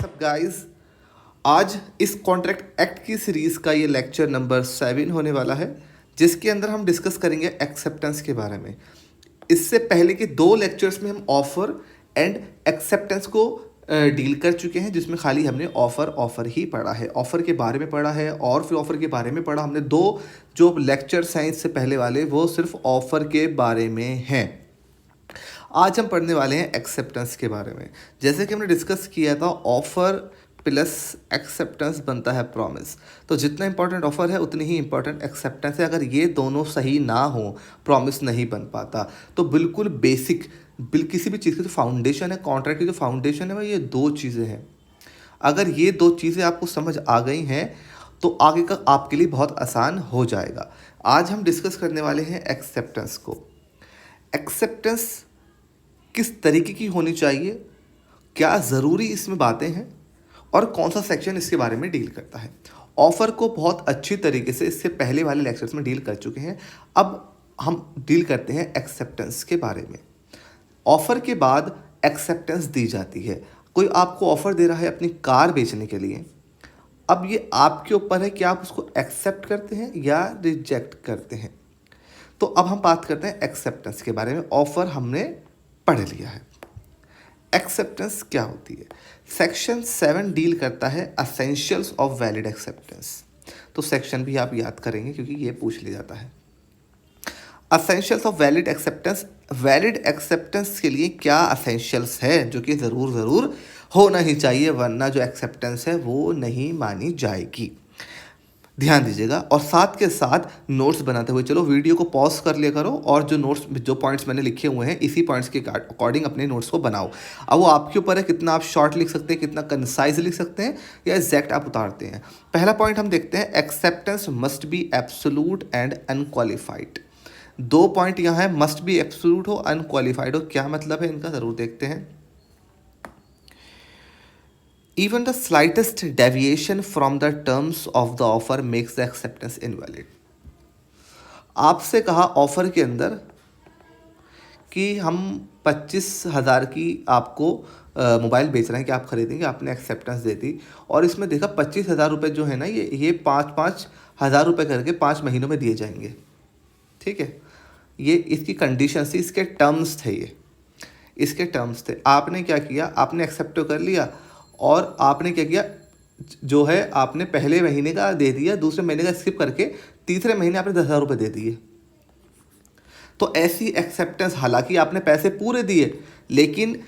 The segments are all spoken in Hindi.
व्हाट्सअप गाइस, आज इस कॉन्ट्रैक्ट एक्ट की सीरीज़ का ये लेक्चर नंबर 7 होने वाला है, जिसके अंदर हम डिस्कस करेंगे एक्सेप्टेंस के बारे में। इससे पहले के 2 लेक्चर्स में हम ऑफ़र एंड एक्सेप्टेंस को डील कर चुके हैं, जिसमें खाली हमने ऑफ़र ही पढ़ा है, ऑफ़र के बारे में पढ़ा है और फिर ऑफ़र के बारे में पढ़ा हमने। 2 जो लेक्चर्स हैं इससे पहले वाले, वो सिर्फ ऑफ़र के बारे में हैं। आज हम पढ़ने वाले हैं एक्सेप्टेंस के बारे में। जैसे कि हमने डिस्कस किया था, ऑफ़र प्लस एक्सेप्टेंस बनता है प्रॉमिस। तो जितना इंपॉर्टेंट ऑफ़र है उतनी ही इंपॉर्टेंट एक्सेप्टेंस है। अगर ये दोनों सही ना हो, प्रॉमिस नहीं बन पाता। तो बिल्कुल बेसिक किसी भी चीज़ की जो फाउंडेशन है, कॉन्ट्रैक्ट की जो फाउंडेशन है, वो ये 2 चीज़ें हैं। अगर ये 2 चीज़ें आपको समझ आ गई हैं तो आगे का आपके लिए बहुत आसान हो जाएगा। आज हम डिस्कस करने वाले हैं एक्सेप्टेंस को। एक्सेप्टेंस किस तरीके की होनी चाहिए, क्या ज़रूरी इसमें बातें हैं और कौन सा सेक्शन इसके बारे में डील करता है। ऑफ़र को बहुत अच्छी तरीके से इससे पहले वाले लेक्चर्स में डील कर चुके हैं। अब हम डील करते हैं एक्सेप्टेंस के बारे में। ऑफ़र के बाद एक्सेप्टेंस दी जाती है। कोई आपको ऑफ़र दे रहा है अपनी कार बेचने के लिए। अब ये आपके ऊपर है कि आप उसको एक्सेप्ट करते हैं या रिजेक्ट करते हैं। तो अब हम बात करते हैं एक्सेप्टेंस के बारे में। ऑफ़र हमने पढ़ लिया है। एक्सेप्टेंस क्या होती है? सेक्शन 7 डील करता है असेंशियल्स ऑफ वैलिड एक्सेप्टेंस। तो सेक्शन भी आप याद करेंगे क्योंकि ये पूछ लिया जाता है। Essentials of valid acceptance, valid acceptance के लिए क्या असेंशियल्स है जो कि ज़रूर होना ही चाहिए, वरना जो एक्सेप्टेंस है वो नहीं मानी जाएगी। ध्यान दीजिएगा और साथ के साथ नोट्स बनाते हुए चलो, वीडियो को पॉज कर लिया करो और जो पॉइंट्स मैंने लिखे हुए हैं इसी पॉइंट्स के अकॉर्डिंग अपने नोट्स को बनाओ। अब वो आपके ऊपर है कितना आप शॉर्ट लिख सकते हैं, कितना कंसाइज लिख सकते हैं या एग्जैक्ट आप उतारते हैं। पहला पॉइंट हम देखते हैं, acceptance must B absolute and unqualified. 2 point यहाँ है, मस्ट बी एब्सोल्यूट हो, अनक्वालिफाइड हो। क्या मतलब है इनका, ज़रूर देखते हैं। Even the slightest deviation from the terms of the offer makes the acceptance invalid. आपसे कहा ऑफर के अंदर कि हम 25,000 की आपको मोबाइल बेच रहे हैं कि आप खरीदेंगे, आपने एक्सेप्टेंस दे दी और इसमें देखा 25,000 रुपये जो है ना, ये 5-5 हज़ार रुपये करके 5 महीनों में दिए जाएंगे। ठीक है, ये इसकी कंडीशन थी, इसके टर्म्स थे, ये इसके टर्म्स थे। आपने क्या किया, आपने एक्सेप्ट तो कर लिया और आपने क्या किया, जो है आपने पहले महीने का दे दिया, दूसरे महीने का स्किप करके तीसरे महीने आपने 10,000 रुपये दे दिए। तो ऐसी एक्सेप्टेंस, हालांकि आपने पैसे पूरे दिए लेकिन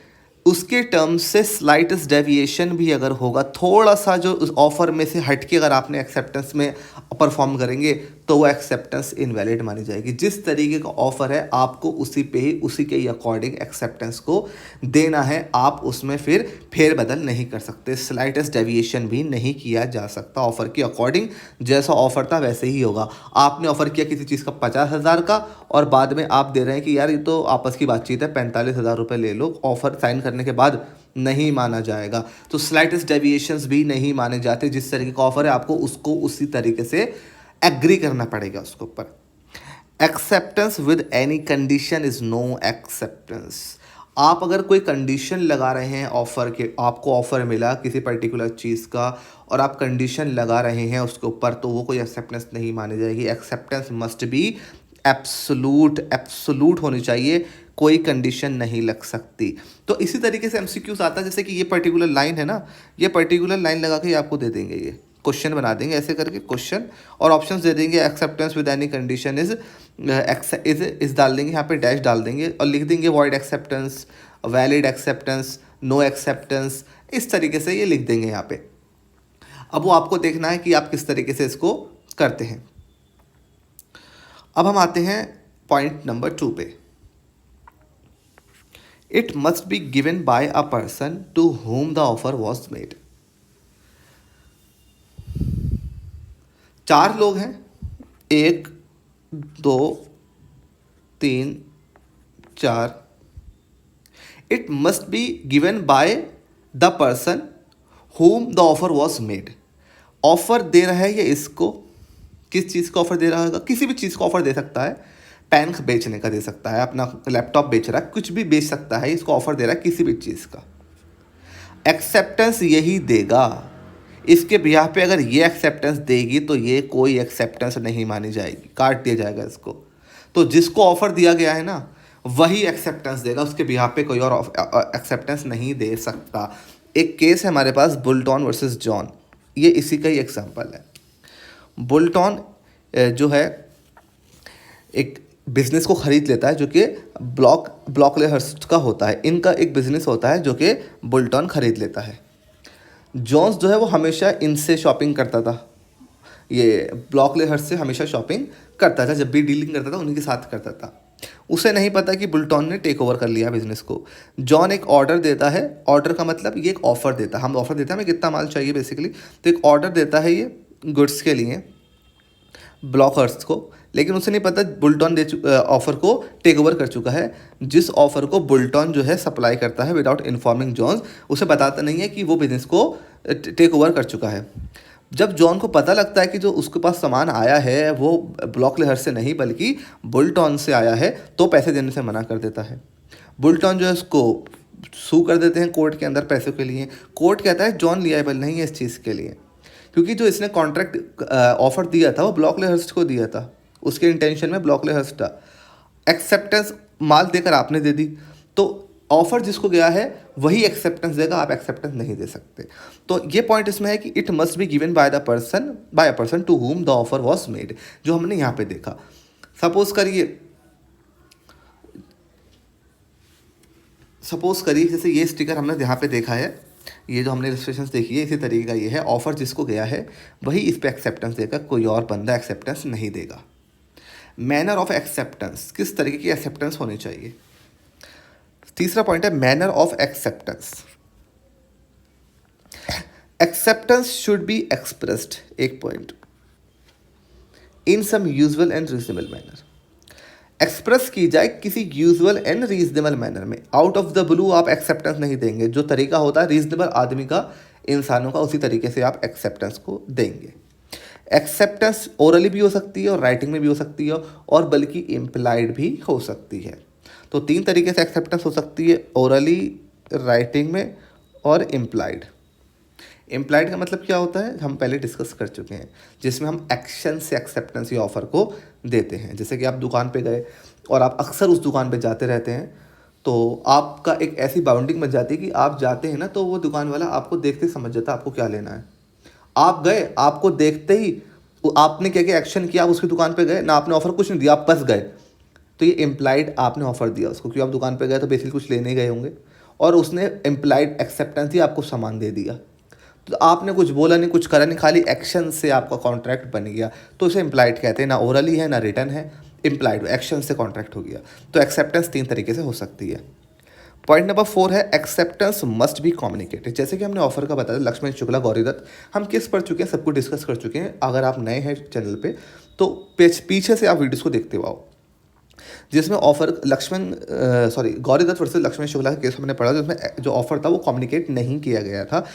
उसके टर्म्स से स्लाइटेस्ट डेविएशन भी अगर होगा, थोड़ा सा जो उस ऑफ़र में से हटके अगर आपने एक्सेप्टेंस में परफॉर्म करेंगे तो वो एक्सेप्टेंस इनवैलिड मानी जाएगी। जिस तरीके का ऑफ़र है आपको उसी पे ही, उसी के अकॉर्डिंग एक्सेप्टेंस को देना है। आप उसमें फिर फेरबदल नहीं कर सकते, स्लाइटेस्ट डेविएशन भी नहीं किया जा सकता। ऑफ़र के अकॉर्डिंग जैसा ऑफ़र था वैसे ही होगा। आपने ऑफ़र किया किसी चीज़ का 50,000 का और बाद में आप दे रहे हैं कि यार ये तो आपस की बातचीत है, 45,000 रुपये ले लो, ऑफ़र साइन करने के बाद नहीं माना जाएगा। तो स्लाइटेस्ट डेविएशंस भी नहीं माने जाते। जिस तरीके का ऑफर है आपको उसको उसी तरीके से एग्री करना पड़ेगा उसके ऊपर। Acceptance with any condition is no acceptance. आप अगर कोई कंडीशन लगा रहे हैं ऑफ़र के, आपको ऑफ़र मिला किसी पर्टिकुलर चीज़ का और आप कंडीशन लगा रहे हैं उसके ऊपर, तो वो कोई एक्सेप्टेंस नहीं मानी जाएगी। एक्सेप्टेंस मस्ट बी एब्सोल्यूट होनी चाहिए, कोई कंडीशन नहीं लग सकती। तो इसी तरीके से एमसीक्यूज आता है, जैसे कि ये पर्टिकुलर लाइन है ना, ये पर्टिकुलर लाइन लगा के आपको दे देंगे, ये क्वेश्चन बना देंगे ऐसे करके क्वेश्चन, और ऑप्शंस दे देंगे, acceptance with any condition is डाल देंगे, यहाँ पे डैश डाल देंगे और लिख देंगे void acceptance, valid acceptance, no acceptance, इस तरीके से ये लिख देंगे यहाँ पे। अब वो आपको देखना है कि आप किस तरीके से इसको करते हैं। अब हम आते हैं पॉइंट नंबर 2 पे। It must be given by a person to whom the offer was made. 4 लोग हैं, 1 2 3 4। It must be given by the person whom the offer was made. Offer दे रहा है ये इसको, किस चीज़ का ऑफर दे रहा होगा, किसी भी चीज़ का ऑफर दे सकता है। पेन बेचने का दे सकता है, अपना लैपटॉप बेच रहा है, कुछ भी बेच सकता है, इसको ऑफर दे रहा है किसी भी चीज़ का। एक्सेप्टेंस यही देगा। इसके बिहाफ पे अगर ये एक्सेप्टेंस देगी तो ये कोई एक्सेप्टेंस नहीं मानी जाएगी, काट दिया जाएगा इसको। तो जिसको ऑफर दिया गया है ना वही एक्सेप्टेंस देगा, उसके बिहाफ पे कोई और एक्सेप्टेंस नहीं दे सकता। एक केस है हमारे पास बुल्टन वर्सेस जॉन, ये इसी का ही एग्जांपल है। बुल्टन जो है एक बिजनेस को खरीद लेता है जो कि ब्लॉकलेहर्स्ट का होता है। इनका एक बिजनेस होता है जो कि बुल्टन खरीद लेता है। जॉन्स जो है वो हमेशा इनसे शॉपिंग करता था, ये ब्लॉकलेहर्स्ट से हमेशा शॉपिंग करता था, जब भी डीलिंग करता था उन्हीं के साथ करता था। उसे नहीं पता कि बुल्टन ने टेक ओवर कर लिया बिजनेस को। जॉन एक ऑर्डर देता है, ऑर्डर का मतलब ये एक ऑफर देता है, हम ऑफर देते हैं हमें कितना माल चाहिए बेसिकली, तो एक ऑर्डर देता है ये गुड्स के लिए ब्लॉकर्स को, लेकिन उसे नहीं पता बुल्टन ऑफर को टेक ओवर कर चुका है। जिस ऑफर को बुल्टन जो है सप्लाई करता है विदाउट इन्फॉर्मिंग जॉन्स, उसे बताता नहीं है कि वो बिजनेस को टेक ओवर कर चुका है। जब जॉन को पता लगता है कि जो उसके पास सामान आया है वो ब्लॉकलेहर से नहीं बल्कि बुल्टन से आया है, तो पैसे देने से मना कर देता है। बुल्टन जो है उसको सू कर देते हैं कोर्ट के अंदर पैसों के लिए। कोर्ट कहता है जॉन लिएबल नहीं है इस चीज़ के लिए, क्योंकि जो इसने कॉन्ट्रैक्ट ऑफर दिया था वो ब्लॉकलेहर्स्ट को दिया था, उसके इंटेंशन में ब्लॉकलेहर्स्ट था। एक्सेप्टेंस माल देकर आपने दे दी, तो ऑफर जिसको गया है वही एक्सेप्टेंस देगा, आप एक्सेप्टेंस नहीं दे सकते। तो ये पॉइंट इसमें है कि it must be given by a person to whom the offer was made, जो हमने यहाँ पे देखा। सपोज करिए जैसे ये स्टिकर हमने यहाँ पे देखा है, ये जो हमने इलस्ट्रेशंस देखी है इसी तरीके का ये है। ऑफर जिसको गया है वही इस पे एक्सेप्टेंस देगा, कोई और बंदा एक्सेप्टेंस नहीं देगा। मैनर ऑफ एक्सेप्टेंस, किस तरीके की एक्सेप्टेंस होनी चाहिए। तीसरा पॉइंट है manner of acceptance. Acceptance should be expressed, एक point, in some usual and reasonable manner. Express की जाए किसी यूजुअल एंड रीजनेबल मैनर में। आउट ऑफ द ब्लू आप एक्सेप्टेंस नहीं देंगे, जो तरीका होता है रीजनेबल आदमी का, इंसानों का, उसी तरीके से आप एक्सेप्टेंस को देंगे। एक्सेप्टेंस ओरली भी हो सकती है और राइटिंग में भी हो सकती है, और बल्कि इम्प्लाइड भी हो सकती है। तो 3 तरीके से एक्सेप्टेंस हो सकती है, ओरली, राइटिंग में और इम्प्लाइड। इम्प्लाइड का मतलब क्या होता है हम पहले डिस्कस कर चुके हैं, जिसमें हम एक्शन से एक्सेप्टेंस या ऑफर को देते हैं। जैसे कि आप दुकान पे गए और आप अक्सर उस दुकान पे जाते रहते हैं, तो आपका एक ऐसी बाउंडिंग बन जाती है कि आप जाते हैं ना तो वो दुकान वाला आपको देखते समझ जाता है आपको क्या लेना है। आप गए, आपको देखते ही आपने क्या क्या एक्शन किया, आप उसकी दुकान पे गए ना, आपने ऑफर कुछ नहीं दिया, आप बस गए, तो ये इम्प्लाइड आपने ऑफर दिया उसको, क्योंकि आप दुकान पे गए तो बेसिकली कुछ लेने ही गए होंगे, और उसने इम्प्लाइड एक्सेप्टेंस ही आपको सामान दे दिया। तो आपने कुछ बोला नहीं, कुछ करा नहीं, खाली एक्शन से आपका कॉन्ट्रैक्ट बन गया, तो इसे इम्प्लाइड कहते हैं। ना ओरली है ना रिटर्न है, इम्प्लाइड एक्शन से कॉन्ट्रैक्ट हो गया। तो एक्सेप्टेंस 3 तरीके से हो सकती है। पॉइंट नंबर 4 है एक्सेप्टेंस मस्ट बी कम्युनिकेटेड। जैसे कि हमने ऑफर का बताया, लक्ष्मण शुक्ला, गौरी दत्त, हम किस पढ़ चुके हैं, सबको डिस्कस कर चुके हैं। अगर आप नए हैं चैनल पे तो पीछे से आप वीडियोस को देखते हुए आओ, जिसमें ऑफर गौरी दत्त वर्सेस लक्ष्मण शुक्ला का केस हमने पढ़ा, जिसमें जो ऑफर था वो कम्युनिकेट नहीं किया गया था।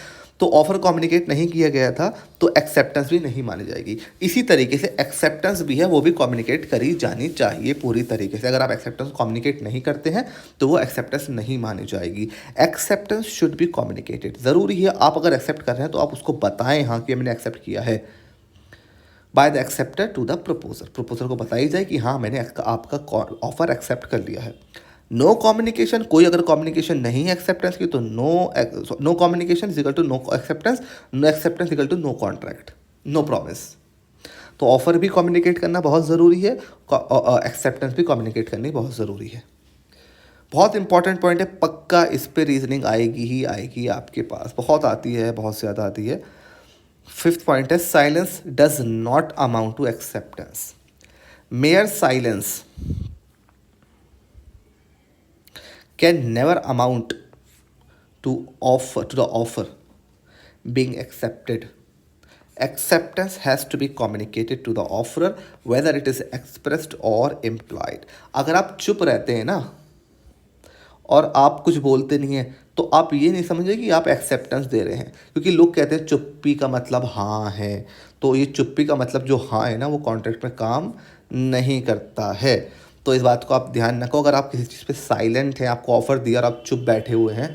तो ऑफर कम्युनिकेट नहीं किया गया था तो एक्सेप्टेंस भी नहीं मानी जाएगी। इसी तरीके से एक्सेप्टेंस भी है वो भी कम्युनिकेट करी जानी चाहिए पूरी तरीके से। अगर आप एक्सेप्टेंस कम्युनिकेट नहीं करते हैं तो वो एक्सेप्टेंस नहीं मानी जाएगी। एक्सेप्टेंस शुड बी कम्युनिकेटेड, ज़रूरी है आप अगर एक्सेप्ट कर रहे हैं तो आप उसको बताएं हाँ कि मैंने एक्सेप्ट किया है। By the acceptor to the proposer को बताई जाए कि हाँ मैंने आपका ऑफर एक्सेप्ट कर लिया है। नो कम्युनिकेशन, कोई अगर कम्युनिकेशन नहीं है एक्सेप्टेंस की तो no communication is equal to no acceptance, no acceptance equal to no contract, no promise. तो ऑफर भी कम्युनिकेट करना बहुत ज़रूरी है, एक्सेप्टेंस भी कम्युनिकेट करनी बहुत ज़रूरी है। बहुत इंपॉर्टेंट पॉइंट है, पक्का इस पे रीजनिंग आएगी ही आएगी आपके पास, बहुत आती है, बहुत ज़्यादा आती है। 5th पॉइंट है silence does not amount to acceptance. Mere silence can never amount to the offer being accepted. Acceptance has to be communicated to the offerer whether it is expressed or implied. अगर आप चुप रहते हैं ना और आप कुछ बोलते नहीं हैं तो आप ये नहीं समझे कि आप एक्सेप्टेंस दे रहे हैं, क्योंकि लोग कहते हैं चुप्पी का मतलब हाँ है। तो ये चुप्पी का मतलब जो हाँ है ना वो कॉन्ट्रैक्ट में काम नहीं करता है। तो इस बात को आप ध्यान रखो। अगर आप किसी चीज़ पे साइलेंट हैं, आपको ऑफर दिया और आप चुप बैठे हुए हैं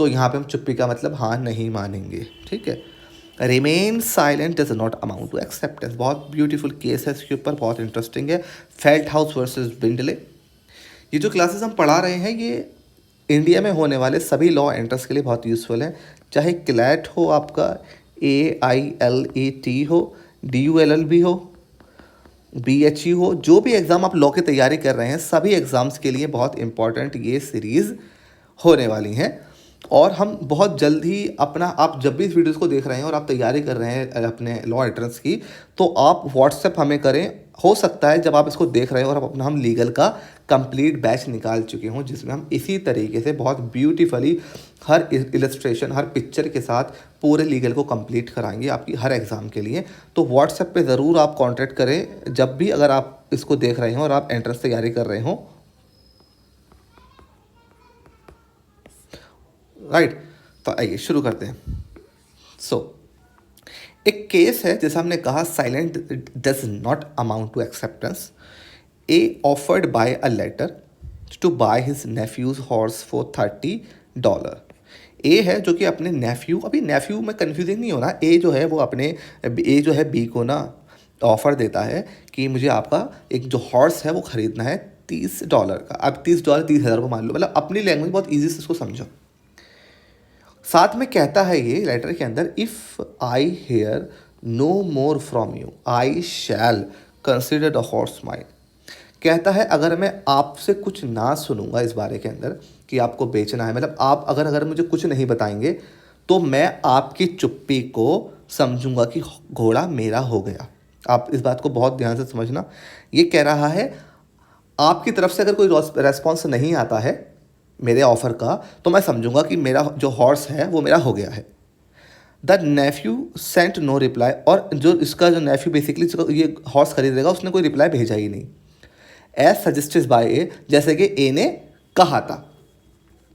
तो यहाँ पे हम चुप्पी का मतलब हाँ नहीं मानेंगे, ठीक है। Remain silent does not amount to acceptance, बहुत ब्यूटीफुल केस है इसके ऊपर, बहुत इंटरेस्टिंग है, फेल्ट हाउस वर्सेस बिंडले। ये जो क्लासेस हम पढ़ा रहे हैं ये इंडिया में होने वाले सभी लॉ एंट्रेंस के लिए बहुत यूज़फुल है, चाहे क्लैट हो आपका, AILET हो, DULL हो, BHE हो, जो भी एग्ज़ाम आप लॉ की तैयारी कर रहे हैं सभी एग्ज़ाम्स के लिए बहुत इंपॉर्टेंट ये सीरीज़ होने वाली हैं। और हम बहुत जल्द ही अपना, आप जब भी इस वीडियोस को देख रहे हैं और आप तैयारी कर रहे हैं अपने लॉ एंट्रेंस की, तो आप व्हाट्सएप हमें करें। हो सकता है जब आप इसको देख रहे हैं और अपना हम लीगल का कंप्लीट बैच निकाल चुके हों जिसमें हम इसी तरीके से बहुत ब्यूटीफुली हर इलस्ट्रेशन, हर पिक्चर के साथ पूरे लीगल को कंप्लीट कराएंगे आपकी हर एग्ज़ाम के लिए। तो व्हाट्सएप पे ज़रूर आप कांटेक्ट करें जब भी अगर आप इसको देख रहे हों और आप एंट्रेंस तैयारी कर रहे हों, राइट। तो आइए शुरू करते हैं। एक केस है जैसा हमने कहा, silent does not amount to acceptance. A offered by a letter to buy his nephew's horse for $30। A है जो कि अपने नेफ्यू, अभी नेफ्यू में कन्फ्यूजिंग नहीं होना, ए जो है वो अपने, ए जो है बी को ना ऑफर देता है कि मुझे आपका एक जो हॉर्स है वो ख़रीदना है $30 का। अब $30 30,000 को मान लो, मतलब अपनी लैंग्वेज बहुत ईजी से इसको समझो। साथ में कहता है ये लेटर के अंदर, if I hear no more from you I shall consider the horse mine. कहता है अगर मैं आपसे कुछ ना सुनूंगा इस बारे के अंदर कि आपको बेचना है, मतलब आप अगर मुझे कुछ नहीं बताएंगे तो मैं आपकी चुप्पी को समझूंगा कि घोड़ा मेरा हो गया। आप इस बात को बहुत ध्यान से समझना। ये कह रहा है आपकी तरफ से अगर कोई रेस्पॉन्स नहीं आता है मेरे ऑफ़र का तो मैं समझूंगा कि मेरा जो हॉर्स है वो मेरा हो गया है। The nephew sent no reply, और जो इसका जो नेफ्यू बेसिकली ये हॉर्स खरीदेगा उसने कोई रिप्लाई भेजा ही नहीं। एज सजेस्टेड बाय ए, जैसे कि ए ने कहा था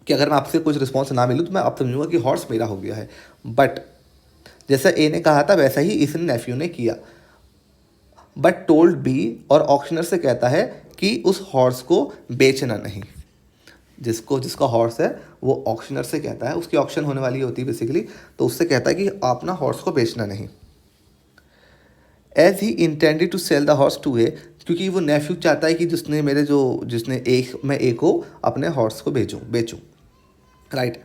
कि अगर मैं आपसे कुछ रिस्पॉन्स ना मिलूँ तो मैं आप समझूंगा कि हॉर्स मेरा हो गया है। बट जैसा ए ने कहा था वैसा ही इसने नेफ्यू ने किया। बट टोल्ड बी, और ऑक्शनर से कहता है कि उस हॉर्स को बेचना नहीं। जिसका हॉर्स है वो ऑक्शनर से कहता है, उसकी ऑक्शन होने वाली होती है बेसिकली, तो उससे कहता है कि आप ना हॉर्स को बेचना नहीं। As he intended to sell the horse to a, क्योंकि वो नेफ्यू चाहता है कि जिसने मैं ए को अपने हॉर्स को बेचूं, राइट।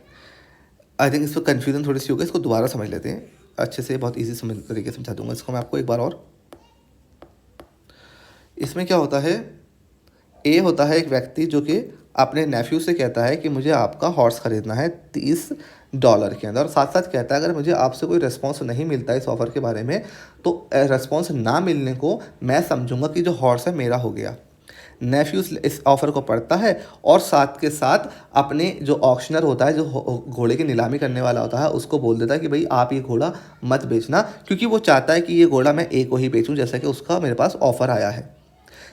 आई थिंक इस पर कन्फ्यूजन थोड़ी सी होगी, इसको दोबारा समझ लेते हैं अच्छे से, बहुत ईजी तरीके से समझा दूंगा इसको मैं आपको एक बार और। इसमें क्या होता है, ए होता है एक व्यक्ति जो कि अपने नेफ्यू से कहता है कि मुझे आपका हॉर्स ख़रीदना है $30 के अंदर, और साथ साथ कहता है अगर मुझे आपसे कोई रिस्पॉन्स नहीं मिलता इस ऑफ़र के बारे में तो रिस्पॉन्स ना मिलने को मैं समझूंगा कि जो हॉर्स है मेरा हो गया। नेफ्यू इस ऑफ़र को पढ़ता है और साथ के साथ अपने जो ऑक्शनर होता है, जो घोड़े की नीलामी करने वाला होता है, उसको बोल देता है कि भाई आप ये घोड़ा मत बेचना, क्योंकि वो चाहता है कि ये घोड़ा मैं ए को ही बेचूं जैसा कि उसका मेरे पास ऑफ़र आया है।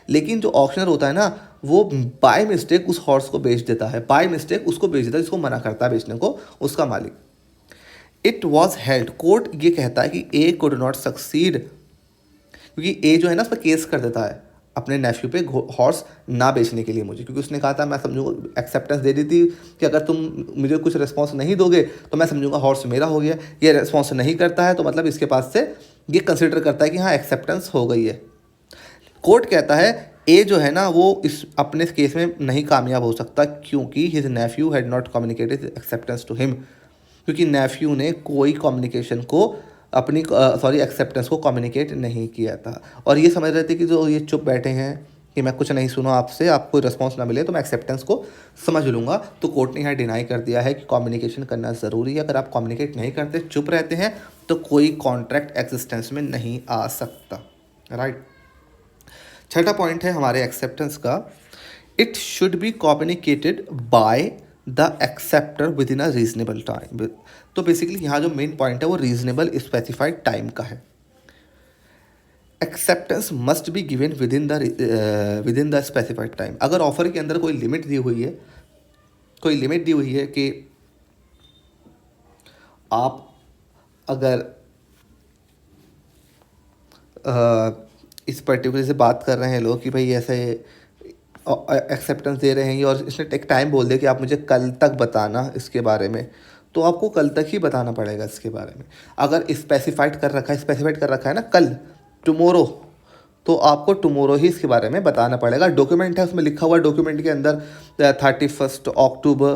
लेकिन जो ऑक्शनर होता है ना वो बाय मिस्टेक उस हॉर्स को बेच देता है, बाय मिस्टेक उसको बेच देता है जिसको मना करता है बेचने को उसका मालिक। इट वॉज हेल्ड, कोर्ट ये कहता है कि ए कुड नॉट सक्सीड, क्योंकि ए जो है ना उस पर केस कर देता है अपने नेफ्यू पे हॉर्स ना बेचने के लिए मुझे, क्योंकि उसने कहा था, मैं समझूंगा, एक्सेप्टेंस दे दी थी कि अगर तुम मुझे कुछ रिस्पॉन्स नहीं दोगे तो मैं समझूंगा हॉर्स मेरा हो गया। ये रिस्पॉन्स नहीं करता है तो मतलब इसके पास से ये कंसिडर करता है कि हाँ एक्सेप्टेंस हो गई है। कोर्ट कहता है ए जो है ना वो इस अपने केस में नहीं कामयाब हो सकता क्योंकि his nephew had not communicated acceptance to him, क्योंकि नेफ्यू ने कोई कम्युनिकेशन को अपनी एक्सेप्टेंस को कम्युनिकेट नहीं किया था। और ये समझ रहे थे कि जो ये चुप बैठे हैं कि मैं कुछ नहीं सुना आपसे, आपको कोई रिस्पॉन्स ना मिले तो मैं एक्सेप्टेंस को समझ लूँगा। तो कोर्ट ने यहाँ डिनाई कर दिया है कि कम्युनिकेशन करना ज़रूरी है। अगर आप कम्युनिकेट नहीं करते, चुप रहते हैं, तो कोई कॉन्ट्रैक्ट एग्जिस्टेंस में नहीं आ सकता, राइट। छठा पॉइंट है हमारे एक्सेप्टेंस का, it should be communicated bye the acceptor with in a reasonable time. तो बेसिकली यहाँ जो मेन पॉइंट है वो रीजनेबल स्पेसिफाइड टाइम का है। Acceptance must be given with in the specified time. अगर ऑफर के अंदर कोई लिमिट दी हुई है कि आप अगर इस पर्टिकुलर से बात कर रहे हैं लोग कि भाई ऐसे एक्सेप्टेंस दे रहे हैं और इसने एक टाइम बोल दिया कि आप मुझे कल तक बताना इसके बारे में, तो आपको कल तक ही बताना पड़ेगा इसके बारे में। अगर स्पेसिफाइड कर रखा है ना कल, टुमोरो, तो आपको टुमोरो ही इसके बारे में बताना पड़ेगा। डॉक्यूमेंट है, उसमें लिखा हुआ डॉक्यूमेंट के अंदर 31 October,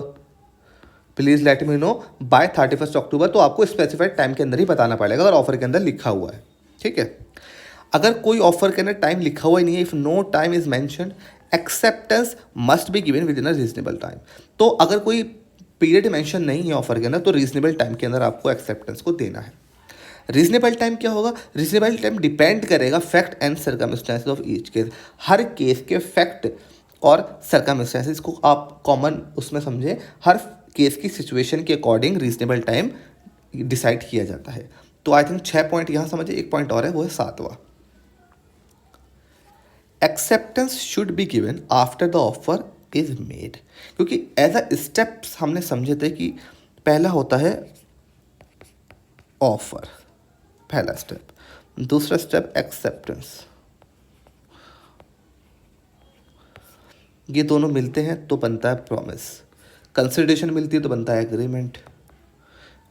please let me know by 31 October, तो आपको स्पेसिफाइड टाइम के अंदर ही बताना पड़ेगा अगर ऑफर के अंदर लिखा हुआ है, ठीक है। अगर कोई ऑफर के अंदर टाइम लिखा हुआ ही नहीं है, if no time is mentioned, acceptance must be given within a reasonable time. तो अगर कोई पीरियड मेंशन नहीं है ऑफर के अंदर, तो रीजनेबल टाइम के अंदर आपको एक्सेप्टेंस को देना है। रीजनेबल टाइम क्या होगा? रीजनेबल टाइम डिपेंड करेगा fact and circumstances of each case. Her case के फैक्ट और सर्कमस्टेंसेस को आप कॉमन उसमें समझें, हर केस की सिचुएशन के अकॉर्डिंग रीजनेबल टाइम डिसाइड किया जाता है। तो आई थिंक 6 पॉइंट यहाँ समझे, एक पॉइंट और है, वो है 7वां। Acceptance should be given after the offer is made, क्योंकि एज अ स्टेप्स हमने समझे थे कि पहला होता है ऑफर, पहला स्टेप, दूसरा स्टेप एक्सेप्टेंस, ये दोनों मिलते हैं तो बनता है प्रॉमिस, कंसिडरेशन मिलती है तो बनता है एग्रीमेंट,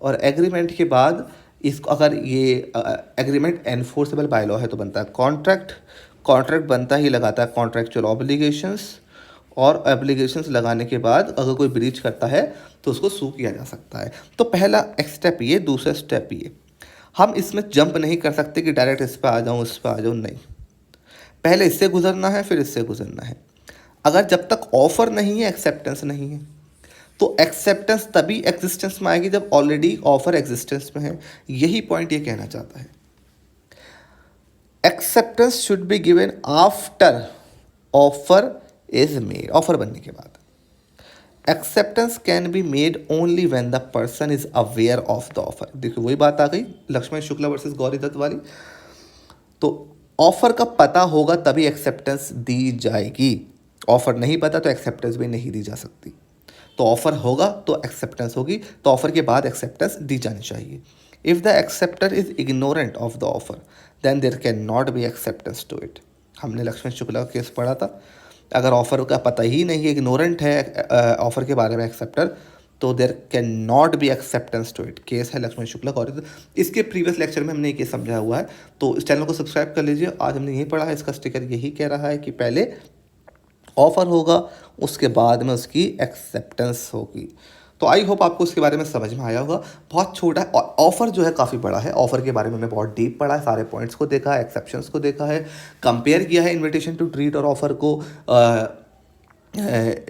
और एग्रीमेंट के बाद इसको अगर ये एग्रीमेंट एनफोर्सेबल बाय लॉ है तो बनता है कॉन्ट्रैक्ट, कॉन्ट्रैक्ट बनता ही लगाता है कॉन्ट्रैक्चुअल ऑब्लिगेशंस, और एप्लीकेशंस लगाने के बाद अगर कोई ब्रीच करता है तो उसको सू किया जा सकता है। तो पहला स्टेप ये, दूसरा स्टेप ये। हम इसमें जंप नहीं कर सकते कि डायरेक्ट इस पर आ जाऊँ उस पर आ जाऊँ, नहीं, पहले इससे गुजरना है फिर इससे गुजरना है। अगर जब तक ऑफर नहीं है एक्सेप्टेंस नहीं है, तो एक्सेप्टेंस तभी एग्जिस्टेंस में आएगी जब ऑलरेडी ऑफर एग्जिस्टेंस में है। यही पॉइंट ये कहना चाहता है। Acceptance should be given after offer is made, offer बनने के बाद। Acceptance can be made only when the person is aware of the offer. देखो वही बात आ गई लक्ष्मण शुक्ला वर्सेस गौरी दत्त वाली। तो ऑफर का पता होगा तभी एक्सेप्टेंस दी जाएगी, ऑफर नहीं पता तो एक्सेप्टेंस भी नहीं दी जा सकती। तो ऑफर होगा तो एक्सेप्टेंस होगी, तो ऑफर के बाद एक्सेप्टेंस दी जानी चाहिए। If the acceptor is ignorant of the offer then there can not be acceptance to it. हमने लक्ष्मण शुक्ला का केस पढ़ा था। अगर ऑफर का पता ही नहीं है, इग्नोरेंट है ऑफर के बारे में एक्सेप्टर, तो there can not be acceptance to it. Case है लक्ष्मण शुक्ला का। इसके प्रीवियस लेक्चर में हमने ये केस समझाया हुआ है, तो इस चैनल को सब्सक्राइब कर लीजिए। आज हमने यही पढ़ा है, इसका स्टिकर यही कह रहा है कि पहले ऑफर होगा उसके बाद में उसकी एक्सेप्टेंस होगी। तो आई होप आपको उसके बारे में समझ में आया होगा। बहुत छोटा है, ऑफर जो है काफ़ी बड़ा है। ऑफर के बारे में हमने बहुत डीप पढ़ा है, सारे पॉइंट्स को देखा है, एक्सेप्शंस को देखा है, कंपेयर किया है इनविटेशन टू ट्रीट और ऑफर को,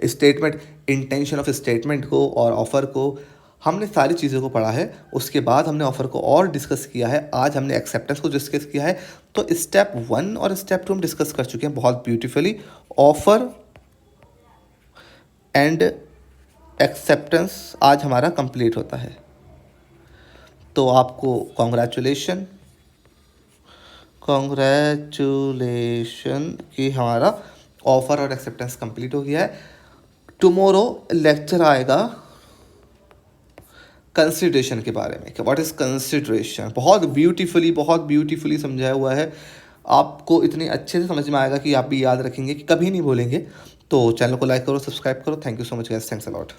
स्टेटमेंट, इंटेंशन ऑफ स्टेटमेंट को और ऑफर को, हमने सारी चीज़ों को पढ़ा है। उसके बाद हमने ऑफर को और डिस्कस किया है। आज हमने एक्सेप्टेंस को डिस्कस किया है। तो स्टेप 1 और स्टेप 2 हम डिस्कस कर चुके हैं बहुत ब्यूटीफुली। ऑफर एंड एक्सेप्टेंस आज हमारा कंप्लीट होता है। तो आपको कॉन्ग्रेचुलेशन कि हमारा ऑफर और एक्सेप्टेंस कंप्लीट हो गया है। टुमारो लेक्चर आएगा कंसिडरेशन के बारे में, व्हाट इज़ कंसिडरेशन। बहुत ब्यूटीफुली समझाया हुआ है। आपको इतने अच्छे से समझ में आएगा कि आप भी याद रखेंगे, कि कभी नहीं भूलेंगे। तो चैनल को लाइक करो, सब्सक्राइब करो। Thank you so much guys, thanks a lot.